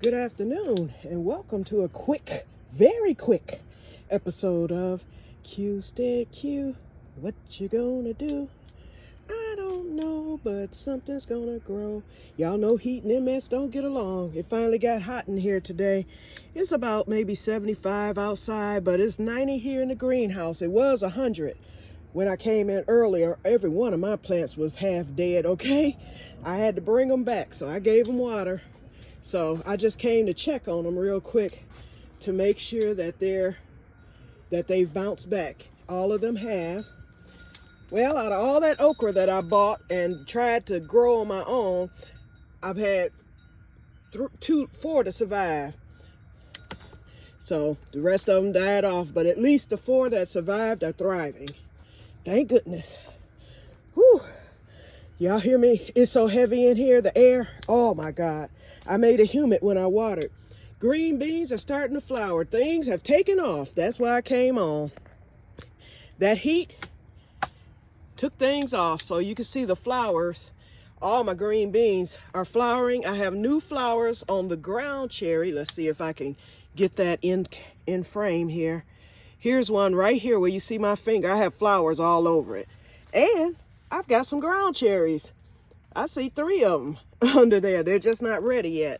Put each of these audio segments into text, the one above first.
Good afternoon, and welcome to a quick, very quick episode of Que-stead-Que. What you gonna do? I don't know, but something's gonna grow. Y'all know heat and MS don't get along. It finally got hot in here today. It's about maybe 75 outside, but it's 90 here in the greenhouse. It was 100 when I came in earlier. Every one of my plants was half dead, okay? I had to bring them back, so I gave them water. So I just came to check on them real quick to make sure that they've bounced back. All of them have. Well, out of all that okra that I bought and tried to grow on my own, I've had four to survive. So the rest of them died off, but at least the four that survived are thriving. Thank goodness. Whew. Y'all hear me? It's so heavy in here, the air. Oh my God. I made it humid when I watered. Green beans are starting to flower. Things have taken off. That's why I came on. That heat took things off, so you can see the flowers. All my green beans are flowering. I have new flowers on the ground cherry. Let's see if I can get that in frame here. Here's one right here where you see my finger. I have flowers all over it. And I've got some ground cherries. I see 3 of them under there. They're just not ready yet.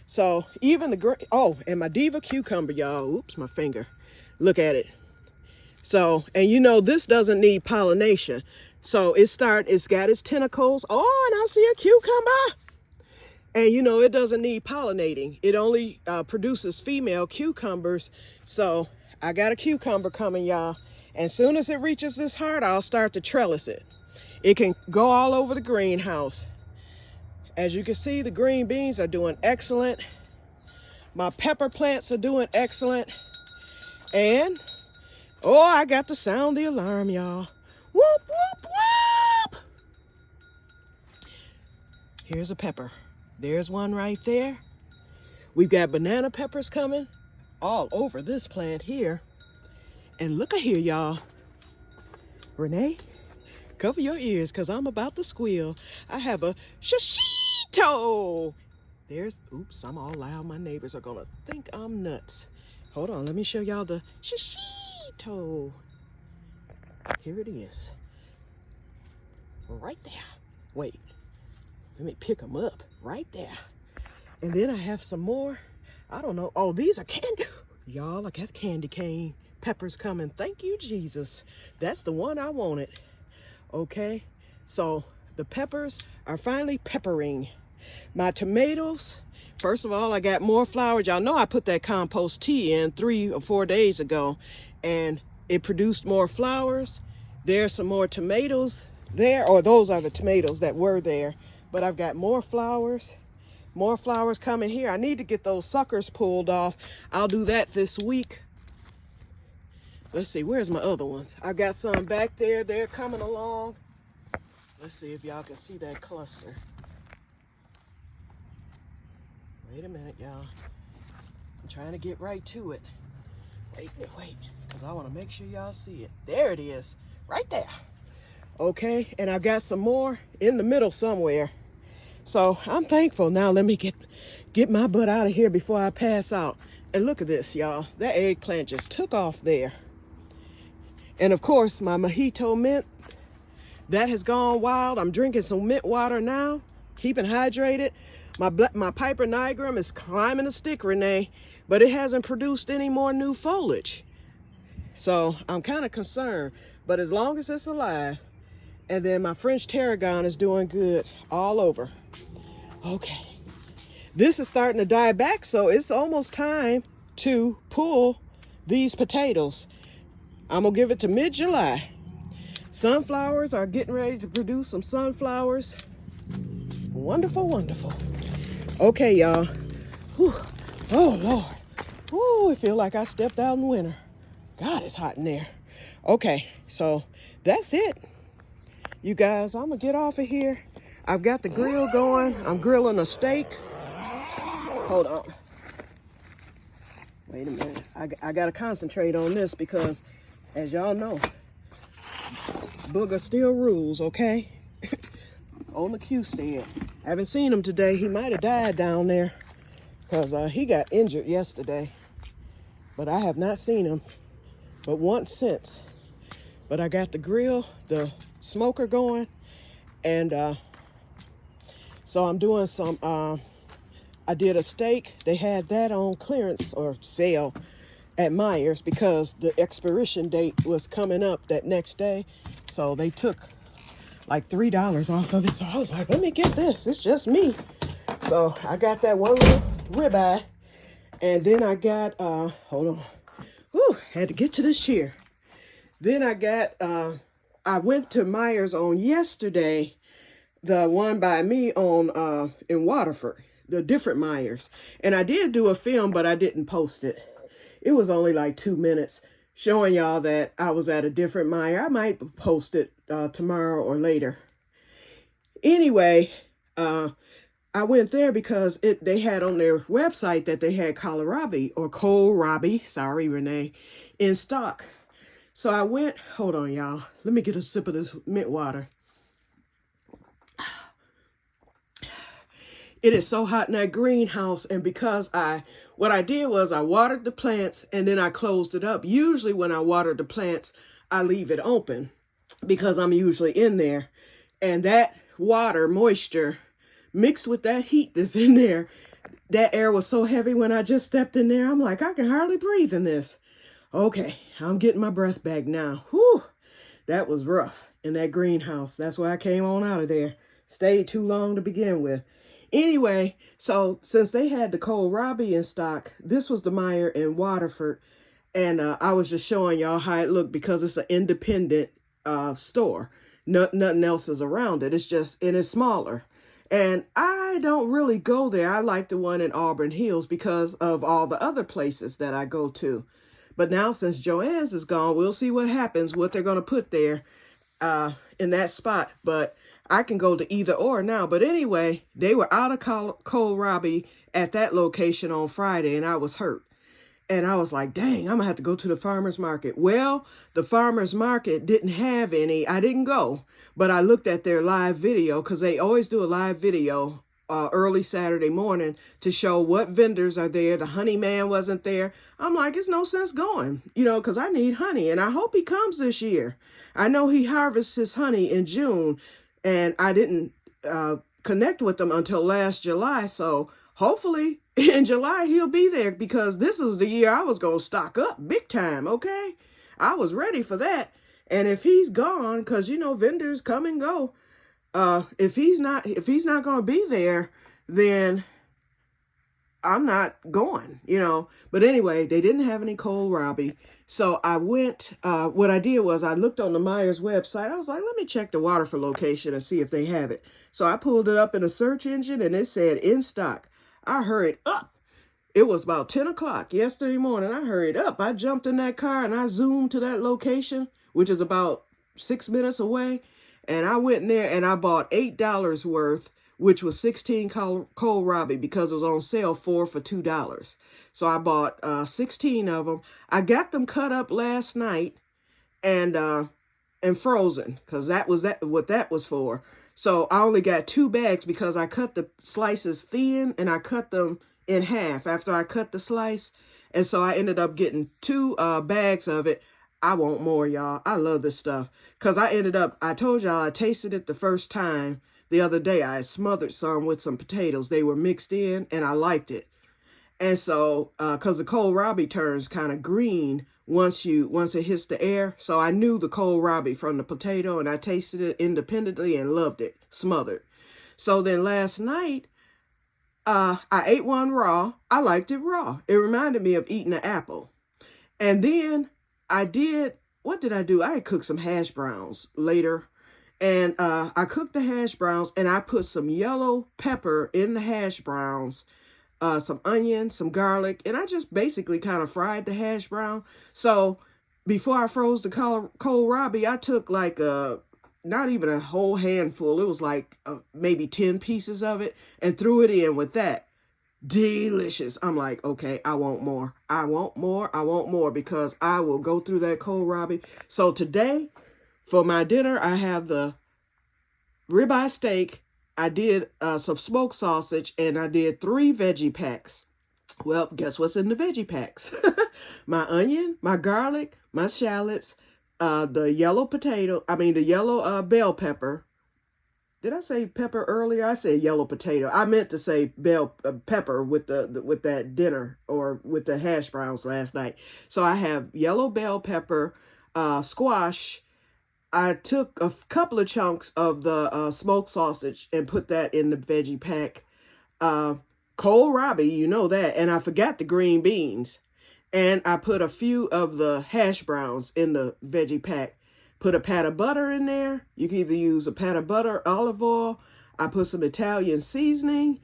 So even and my diva cucumber, y'all. Oops, my finger. Look at it. So, and you know, this doesn't need pollination. So it's got its tentacles. Oh, and I see a cucumber. And you know, it doesn't need pollinating. It only produces female cucumbers. So I got a cucumber coming, y'all. And soon as it reaches this heart, I'll start to trellis it. It can go all over the greenhouse. As you can see, the green beans are doing excellent. My pepper plants are doing excellent. And, oh, I got to sound the alarm, y'all. Whoop, whoop, whoop. Here's a pepper. There's one right there. We've got banana peppers coming all over this plant here. And look at here, y'all. Renee, cover your ears because I'm about to squeal. I have a shishito. Oops, I'm all loud. My neighbors are going to think I'm nuts. Hold on, let me show y'all the shishito. Here it is. Right there. Wait, let me pick them up. Right there. And then I have some more. I don't know. Oh, these are candy. Y'all, I got candy cane peppers coming. Thank you, Jesus. That's the one I wanted. Okay, so the peppers are finally peppering. My tomatoes, first of all, I got more flowers. Y'all know I put that compost tea in 3 or 4 days ago, and it produced more flowers. There's some more tomatoes there, or those are the tomatoes that were there, but I've got more flowers. More flowers coming here. I need to get those suckers pulled off. I'll do that this week. Let's see, where's my other ones? I got some back there. They're coming along. Let's see if y'all can see that cluster. Wait a minute, y'all. I'm trying to get right to it. Wait, because I want to make sure y'all see it. There it is, right there. Okay, and I've got some more in the middle somewhere. So I'm thankful. Now let me get my butt out of here before I pass out. And look at this, y'all. That eggplant just took off there. And of course, my mojito mint, that has gone wild. I'm drinking some mint water now, keeping hydrated. My Piper nigrum is climbing a stick, Renee, but it hasn't produced any more new foliage. So I'm kind of concerned, but as long as it's alive. And then my French tarragon is doing good all over. Okay, this is starting to die back, so it's almost time to pull these potatoes. I'm gonna give it to mid-July. Sunflowers are getting ready to produce some sunflowers. Wonderful, wonderful. Okay, y'all. Whew. Oh, Lord. Ooh, I feel like I stepped out in winter. God, it's hot in there. Okay, so that's it. You guys, I'm gonna get off of here. I've got the grill going. I'm grilling a steak. Hold on. Wait a minute. I gotta concentrate on this because, as y'all know, Booger still rules, okay? On the Que-stead. Haven't seen him today. He might have died down there. because he got injured yesterday, but I have not seen him but once since. But I got the grill, the smoker going, and so I'm doing some, I did a steak. They had that on clearance or sale at Myers because the expiration date was coming up that next day. So they took like $3 off of it. So I was like, let me get this. It's just me. So I got that one little ribeye. And then I got, hold on. Whew, had to get to this chair. Then I got, I went to Myers on yesterday, the one by me on, in Waterford, the different Myers. And I did do a film, but I didn't post it. It was only like 2 minutes showing y'all that I was at a different Meijer. I might post it tomorrow or later. Anyway, I went there because they had on their website that they had kohlrabi, sorry, Renee, in stock. So I went, hold on, y'all. Let me get a sip of this mint water. It is so hot in that greenhouse, and because what I did was I watered the plants and then I closed it up. Usually when I water the plants, I leave it open because I'm usually in there. And that water, moisture, mixed with that heat that's in there, that air was so heavy when I just stepped in there. I'm like, I can hardly breathe in this. Okay, I'm getting my breath back now. Whew, that was rough in that greenhouse. That's why I came on out of there. Stayed too long to begin with. Anyway, so since they had the kohlrabi in stock, this was the Meijer in Waterford. And I was just showing y'all how it looked because it's an independent store. Nothing else is around it. It's just, and it's smaller. And I don't really go there. I like the one in Auburn Hills because of all the other places that I go to. But now since Joann's is gone, we'll see what happens, what they're going to put there in that spot. But I can go to either or now. But anyway, they were out of kohlrabi at that location on Friday, and I was hurt. And I was like, dang, I'm going to have to go to the farmer's market. Well, the farmer's market didn't have any. I didn't go, but I looked at their live video because they always do a live video early Saturday morning to show what vendors are there. The honey man wasn't there. I'm like, it's no sense going, because I need honey. And I hope he comes this year. I know he harvests his honey in June. And I didn't connect with them until last July. So hopefully in July he'll be there because this was the year I was going to stock up big time. Okay. I was ready for that. And if he's gone, because, vendors come and go. If he's not going to be there, then I'm not going, But anyway, they didn't have any kohlrabi. So I went, what I did was I looked on the Myers website. I was like, let me check the Waterford location and see if they have it. So I pulled it up in a search engine and it said in stock. I hurried up. It was about 10 o'clock yesterday morning. I hurried up. I jumped in that car and I zoomed to that location, which is about 6 minutes away. And I went in there and I bought $8 worth, which was 16 kohlrabi because it was on sale 4 for $2. So I bought 16 of them. I got them cut up last night and frozen because what that was for. So I only got 2 bags because I cut the slices thin and I cut them in half after I cut the slice. And so I ended up getting 2 bags of it. I want more, y'all. I love this stuff because I told y'all I tasted it the first time. The other day, I smothered some with some potatoes. They were mixed in, and I liked it. And so, because the kohlrabi turns kind of green once it hits the air. So I knew the kohlrabi from the potato, and I tasted it independently and loved it, smothered. So then last night, I ate one raw. I liked it raw. It reminded me of eating an apple. And then what did I do? I had cooked some hash browns later. And I cooked the hash browns and I put some yellow pepper in the hash browns, some onion, some garlic, and I just basically kind of fried the hash brown. So before I froze the kohlrabi, I took like not even a whole handful. It was like maybe 10 pieces of it and threw it in with that. Delicious. I'm like, okay, I want more. I want more. I want more because I will go through that kohlrabi. So today, for my dinner, I have the ribeye steak. I did some smoked sausage, and I did 3 veggie packs. Well, guess what's in the veggie packs? My onion, my garlic, my shallots, the yellow the yellow bell pepper. Did I say pepper earlier? I said yellow potato. I meant to say bell pepper with with that dinner or with the hash browns last night. So I have yellow bell pepper, squash. I took a couple of chunks of the smoked sausage and put that in the veggie pack. Uh, kohlrabi, you know that. And I forgot the green beans. And I put a few of the hash browns in the veggie pack. Put a pat of butter in there. You can either use a pat of butter, olive oil. I put some Italian seasoning.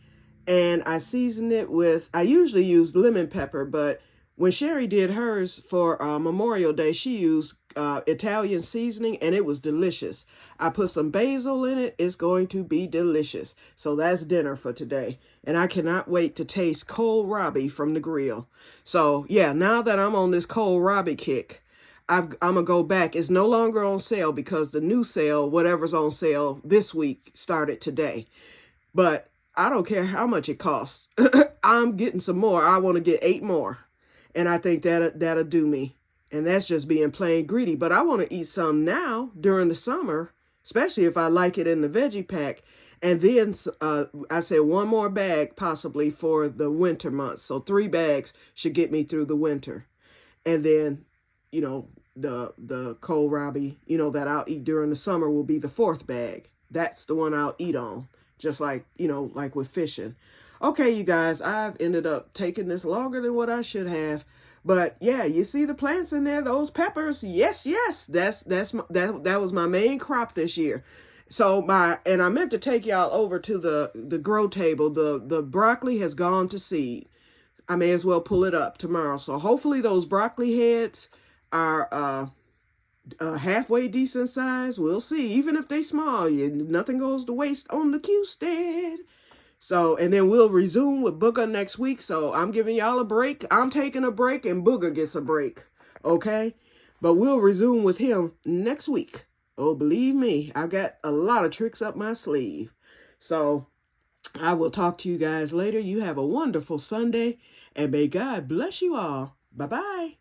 And I season it with, I usually use lemon pepper, but when Sherry did hers for Memorial Day, she used Italian seasoning, and it was delicious. I put some basil in it. It's going to be delicious. So that's dinner for today. And I cannot wait to taste kohlrabi from the grill. So, yeah, now that I'm on this kohlrabi kick, I'm going to go back. It's no longer on sale because the new sale, whatever's on sale this week, started today. But I don't care how much it costs. I'm getting some more. I want to get 8 more. And I think that'll do me. And that's just being plain greedy. But I want to eat some now during the summer, especially if I like it in the veggie pack. And then I said 1 more bag possibly for the winter months. So 3 bags should get me through the winter. And then, you know, the kohlrabi, you know, that I'll eat during the summer will be the 4th bag. That's the one I'll eat on. Just like, you know, like with fishing. Okay, you guys, I've ended up taking this longer than what I should have. But yeah, you see the plants in there, those peppers. Yes. That was my main crop this year. So and I meant to take y'all over to the grow table. The broccoli has gone to seed. I may as well pull it up tomorrow. So hopefully those broccoli heads are halfway decent size. We'll see. Even if they small, nothing goes to waste on the Que-stead. So, and then we'll resume with Booger next week. So I'm giving y'all a break. I'm taking a break and Booger gets a break. Okay? But we'll resume with him next week. Oh, believe me, I've got a lot of tricks up my sleeve. So I will talk to you guys later. You have a wonderful Sunday and may God bless you all. Bye-bye.